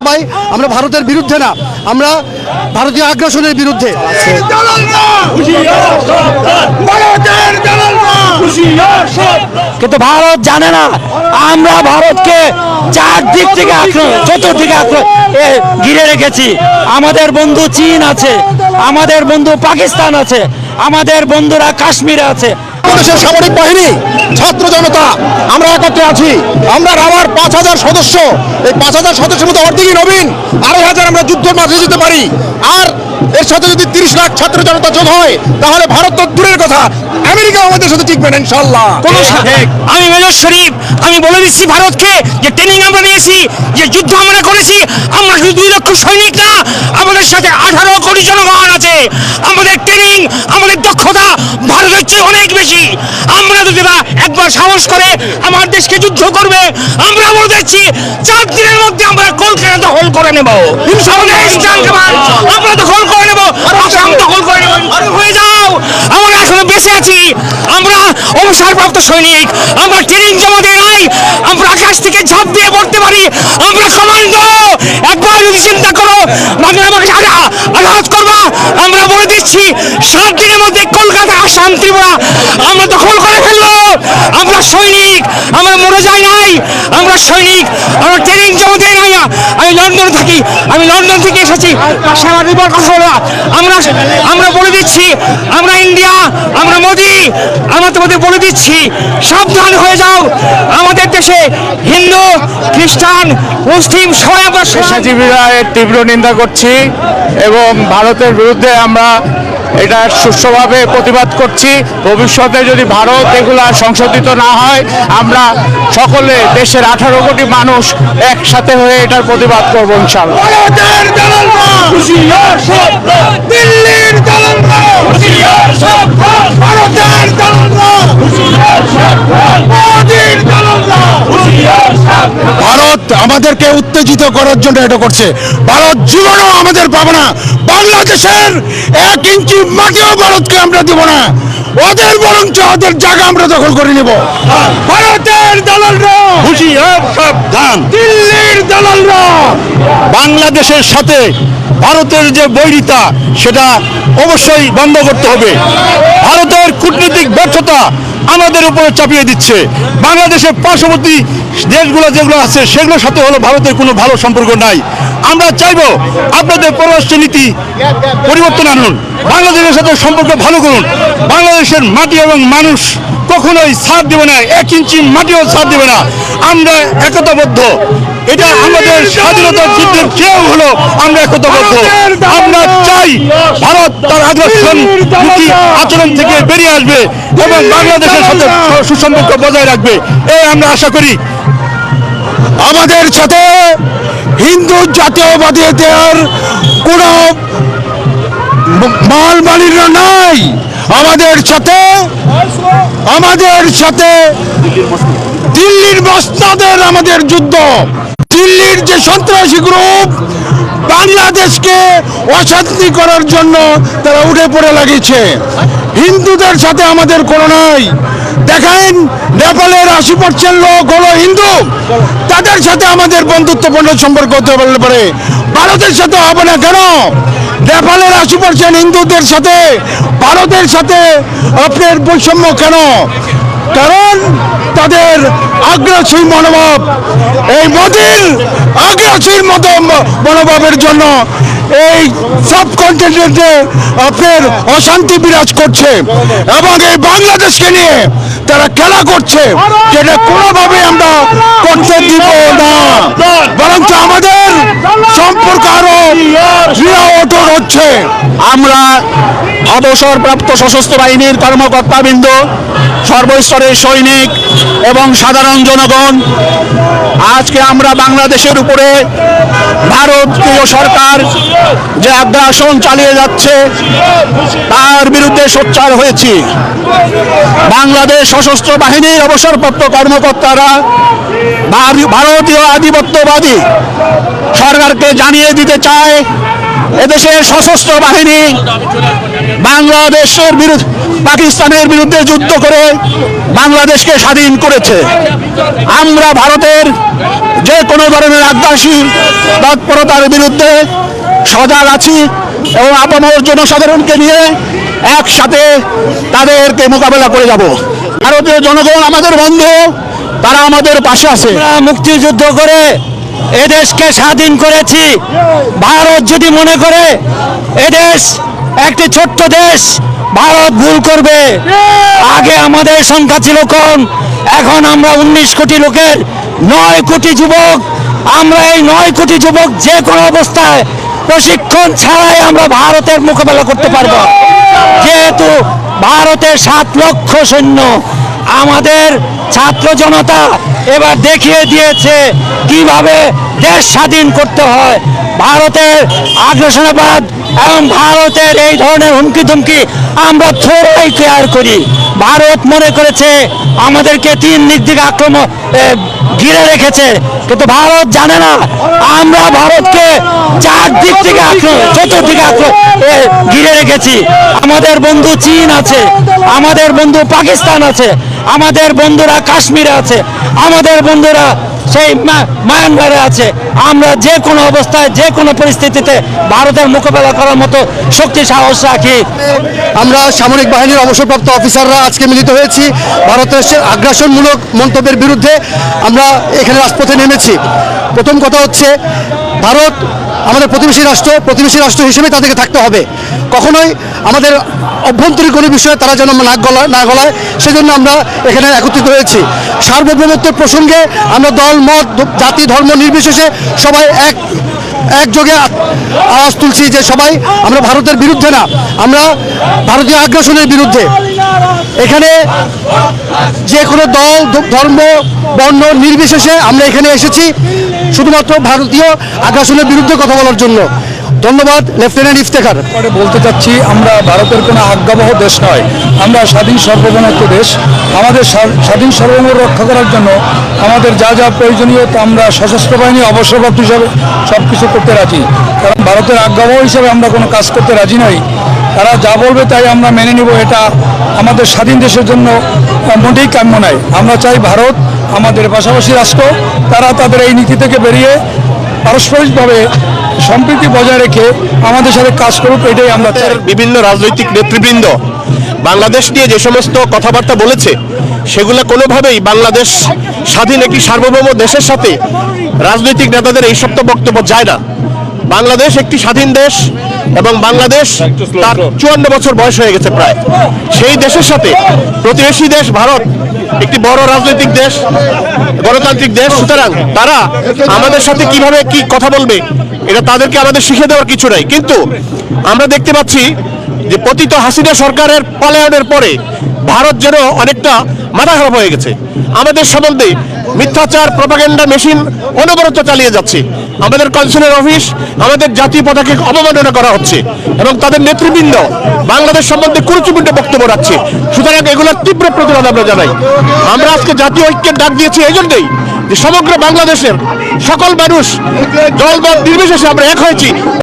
ভাই আমরা ভারতের বিরুদ্ধে না, আমরা ভারতীয় আগ্রাসনের বিরুদ্ধে। কিন্তু ভারত জানে না আমরা ভারতকে চারদিক থেকে চতুর্দিকে ঘিরে রেখেছি। আমাদের বন্ধু চীন আছে, আমাদের বন্ধু পাকিস্তান আছে, আমাদের বন্ধুরা কাশ্মীরে আছে। বাংলাদেশের সামরিক বাহিনী, ছাত্র জনতা আমরা একত্রে আছি। আমরা আমার 5,000 সদস্য, এই 5,000 সদস্যের মধ্যে অর্ধেকই নবীন, 2,500 আমরা যুদ্ধের মাঝে যেতে পারি। আর এর সাথে যদি 30 লাখ ছাত্র জনতা যোগ হয় তাহলে ভারত তো দূরের কথা, আমেরিকা আমাদের সাথে টিকবে না ইনশাআল্লাহ। আমি মেজর শরীফ, আমি বলে দিচ্ছি ভারতকে যে ট্রেনিং আমরা নিয়েছি, যে যুদ্ধ আমরা করেছি, আমরা শুধু 2 লক্ষ সৈনিক না, আমাদের সাথে 18 কোটি জনগণ আছে। আমাদের ট্রেনিং, আমাদের দক্ষতা ভারতের চেয়ে অনেক বেশি। আমরা যদি একবার সাহস করে আমার দেশকে যুদ্ধ করবে, আমরা বলে দিচ্ছি 4 দিনের মধ্যে আমরা কলকাতা দখল করে নেব। আমরা দখল করে নেব, আসাম দখল করে নেব। হয়ে যাও, আমরা এখনো বেঁচে আছি, আমরা অবসরপ্রাপ্ত সৈনিক, আমরা ট্রেনিং জমা দিয়ে নাই, আমরা আকাশ থেকে ঝাঁপ দিয়ে পড়তে পারি, আমরা কমান্ডো। একবার যদি চিন্তা করো বাংলাদেশকে আঘাত করবা, আমরা বলে দিচ্ছি 7 দিনের মধ্যে কলকাতা, আসাম, ত্রিপুরা আমরা দখল করে ফেলবো। আমরা সৈনিক, আমরা মরে যাই নাই, আমরা সৈনিক, আমরা ট্রেনিং জমা দিয়ে নাই। আমি লন্ডন থাকি, আমি লন্ডন থেকে এসেছি, আমরা বলে দিচ্ছি আমরা ইন্ডিয়া, আমরা মোদি, আমরা তোমাদের বলে দিচ্ছি সাবধান হয়ে যাও। আমাদের দেশে হিন্দু, খ্রিস্টান, মুসলিম সবাই আমরা পেশাজীবীরা এর তীব্র নিন্দা করছি এবং ভারতের বিরুদ্ধে আমরা এটা সুষ্ঠুভাবে প্রতিবাদ করছি। ভবিষ্যতে যদি ভারত এগুলা সংশোধিত না হয়, আমরা সকলে দেশের 18 কোটি মানুষ একসাথে হয়ে এটার প্রতিবাদ করবো ইনশাআল্লাহ। ভারত আমাদেরকে উত্তেজিত করার জন্য এটা করছে। ভারত জীবনও আমাদের পাবো না, বাংলাদেশের 1 ইঞ্চি মাটিও ভারতকে আমরা দেব না। ওদের বরঞ্চ ওদের জায়গা আমরা দখল করে নেব। ভারতের দালালরা হুঁশিয়ার, সাবধান। দিল্লির দালালরা বাংলাদেশের সাথে ভারতের যে বৈরিতা সেটা অবশ্যই বন্ধ করতে হবে। ভারতের কূটনৈতিক ব্যর্থতা আমাদের উপরে চাপিয়ে দিচ্ছে। বাংলাদেশের পার্শ্ববর্তী দেশগুলো যেগুলো আছে সেগুলোর সাথে হলো ভারতের কোনো ভালো সম্পর্ক নাই। আমরা চাইবো আপনাদের পররাষ্ট্র নীতি পরিবর্তন আনুন, বাংলাদেশের সাথে সম্পর্ক ভালো করুন। বাংলাদেশের মাটি এবং মানুষ কখনোই ছাড় দেবে না, 1 ইঞ্চি মাটিও ছাড় দেবে না। আমরা একতাবদ্ধ, এটা আমাদের স্বাধীনতার যুদ্ধের চেয়েও হলো আমরা একতাবদ্ধ। আমরা চাই ভারত তার আগ্রাসন আচরণ থেকে বেরিয়ে আসবে এবং বাংলাদেশের সাথে সুসম্পর্ক বজায় রাখবে, এই আমরা আশা করি। আমাদের সাথে হিন্দু জাতীয়বাদীদের কোনো মালমালিন্য নাই। আমাদের সাথে দিল্লির মসনদের আমাদের যুদ্ধ। দিল্লির যে সন্ত্রাসী গ্রুপ বাংলাদেশকে অশান্তি করার জন্য তারা উঠে পড়ে লাগিয়েছে, হিন্দুদের সাথে আমাদের কোনো নাই। দেখেন নেপালের 80% লোক হলো হিন্দু, তাদের সাথে আমাদের বন্ধুত্বপূর্ণ সম্পর্ক হতে পারে, ভারতের সাথে হবে না কেন? নেপালের 80% হিন্দুদের সাথে ভারতের সাথে আপনার বৈষম্য কেন? কারণ তাদের আগ্রাসী মনোভাব, এই মোদির আগ্রাসীর মতো মনোভাবের জন্য এই সাবকন্টিনেন্টে আপনার অশান্তি বিরাজ করছে এবং এই বাংলাদেশকে নিয়ে তারা খেলা করছে, যেটা কোনোভাবে আমরা করতে দিব না, বরঞ্চ আমাদের সম্পর্ক আরো দৃঢ় হচ্ছে। আমরা অবসরপ্রাপ্ত সশস্ত্র বাহিনীর কর্মকর্তাবৃন্দ, সর্বস্তরের সৈনিক এবং সাধারণ জনগণ, আজকে আমরা বাংলাদেশের উপরে ভারতীয় সরকার যে আগ্রাসন চালিয়ে যাচ্ছে তার বিরুদ্ধে সোচ্চার হয়েছি। বাংলাদেশ সশস্ত্র বাহিনীর অবসরপ্রাপ্ত কর্মকর্তারা ভারতীয় আধিপত্যবাদী সরকারকে জানিয়ে দিতে চায় এদেশের সশস্ত্র বাহিনী বাংলাদেশের বিরুদ্ধে পাকিস্তানের বিরুদ্ধে যুদ্ধ করে বাংলাদেশকে স্বাধীন করেছে। আমরা ভারতের যে কোনো ধরনের আগ্রাসী তৎপরতার বিরুদ্ধে সজাগ আছি এবং আপামর জনসাধারণকে নিয়ে একসাথে তাদেরকে মোকাবেলা করে যাব। ভারতীয় জনগণ আমাদের বন্ধু, তারা আমাদের পাশে আছে। মুক্তিযুদ্ধ করে এদেশকে স্বাধীন করেছি। ভারত যদি মনে করে এদেশ একটি ছোট্ট দেশ, ভারত ভুল করবে। আগে আমাদের সংখ্যা ছিল কম, এখন আমরা 19 কোটি লোকের 9 কোটি যুবক। আমরা এই 9 কোটি যুবক যে কোনো অবস্থায় প্রশিক্ষণ ছাড়াই আমরা ভারতের মোকাবেলা করতে পারবো। যেহেতু ভারতের 7 লক্ষ সৈন্য, আমাদের ছাত্র জনতা এবার দেখিয়ে দিয়েছে কিভাবে দেশ স্বাধীন করতে হয়। ভারতের আগ্রাসনবাদ এবং ভারতের এই ধরনের হুমকি ধুমকি আমরা থোড়াই কেয়ার করি। ভারত মনে করেছে আমাদেরকে 3 দিক থেকে আক্রমণ ঘিরে রেখেছে, কিন্তু ভারত জানে না আমরা ভারতকে 4 দিক থেকে চতুর্দিকে ঘিরে রেখেছি। আমাদের বন্ধু চীন আছে, আমাদের বন্ধু পাকিস্তান আছে, আমাদের বন্ধুরা কাশ্মীরে আছে, আমাদের বন্ধুরা সেই মায়ানমারে আছে। আমরা যে কোনো অবস্থায় যে কোনো পরিস্থিতিতে ভারতের মোকাবেলা করার মতো শক্তি সাহস রাখি। আমরা সামরিক বাহিনীর অবসরপ্রাপ্ত অফিসাররা আজকে মিলিত হয়েছি ভারতের আগ্রাসনমূলক মন্তব্যের বিরুদ্ধে। আমরা এখানে রাজপথে নেমেছি। প্রথম কথা হচ্ছে, ভারত আমাদের প্রতিবেশী রাষ্ট্র হিসেবে তাদেরকে থাকতে হবে। কখনোই আমাদের অভ্যন্তরীণ কোনো বিষয়ে তারা যেন না গলায়, সেজন্য আমরা এখানে একত্রিত হয়েছি। সার্বভৌমত্বের প্রসঙ্গে আমরা দল, মত, জাতি, ধর্ম নির্বিশেষে সবাই একযোগে আওয়াজ তুলছি যে সবাই আমরা ভারতের বিরুদ্ধে না, আমরা ভারতীয় আগ্রাসনের বিরুদ্ধে। এখানে যে কোনো দল, ধর্ম, বর্ণ নির্বিশেষে আমরা এখানে এসেছি শুধুমাত্র ভারতীয় আগ্রাসনের বিরুদ্ধে কথা বলার জন্য। ধন্যবাদ লেফটেন্যান্ট ইফতেখার। বলতে চাচ্ছি, আমরা ভারতের কোনো আজ্ঞাবহ দেশ নয়, আমরা স্বাধীন সার্বভৌমত্ব দেশ। আমাদের স্বাধীন সার্বভৌম রক্ষা করার জন্য আমাদের যা যা প্রয়োজনীয় তা আমরা সশস্ত্র বাহিনী অবসরপ্রাপ্ত হিসাবে সব কিছু করতে রাজি। কারণ ভারতের আজ্ঞাবহ হিসাবে আমরা কোনো কাজ করতে রাজি নই। তারা যা বলবে তাই আমরা মেনে নিব, এটা আমাদের স্বাধীন দেশের জন্য মোটেই কাম্য নয়। আমরা চাই ভারত আমাদের পাশাপাশি রাষ্ট্র, তারা তাদের এই নীতি থেকে বেরিয়ে পারস্পরিকভাবে সম্প্রীতি বজায় রেখে আমাদের সাথে কাজ করুক, এটাই আমরা চাই। বিভিন্ন রাজনৈতিক নেতৃবৃন্দ বাংলাদেশ নিয়ে যে সমস্ত কথাবার্তা বলেছে, সেগুলো কোনোভাবেই বাংলাদেশ স্বাধীন একটি সার্বভৌম দেশের সাথে রাজনৈতিক নেতাদের এই সব বক্তব্য যায় না। বাংলাদেশ একটি স্বাধীন দেশ এবং বাংলাদেশ তার 54 বছর বয়স হয়ে গেছে প্রায়। সেই দেশের সাথে প্রতিবেশী দেশ ভারত একটি বড় রাজনৈতিক দেশ, গণতান্ত্রিক দেশ। সুতরাং তারা আমাদের সাথে কিভাবে কি কথা বলবে, এটা তাদেরকে আমাদের শিখে দেওয়ার কিছু নাই। কিন্তু আমরা দেখতে পাচ্ছি যে পতিত হাসিনা সরকারের পলায়নের পরে ভারত যেন অনেকটা মাথা খারাপ হয়ে গেছে। আমাদের সম্বন্ধে মিথ্যাচার প্রপাগান্ডা মেশিন অনবরত চালিয়ে যাচ্ছে। আমাদের কনসুলের অফিস, আমাদের জাতীয় পতাকাকে অবমাননা করা হচ্ছে এবং তাদের নেতৃবৃন্দ বাংলাদেশ সম্বন্ধে কুরুচিপূর্ণ বক্তব্য রাখছে। সুতরাং এগুলোর তীব্র প্রতিবাদ আমরা জানাই। আমরা আজকে জাতীয় ঐক্যের ডাক দিয়েছি এই জন্যই যে সমগ্র বাংলাদেশের সকল মানুষ দল মত নির্বিশেষে আমরা এক হয়েছি।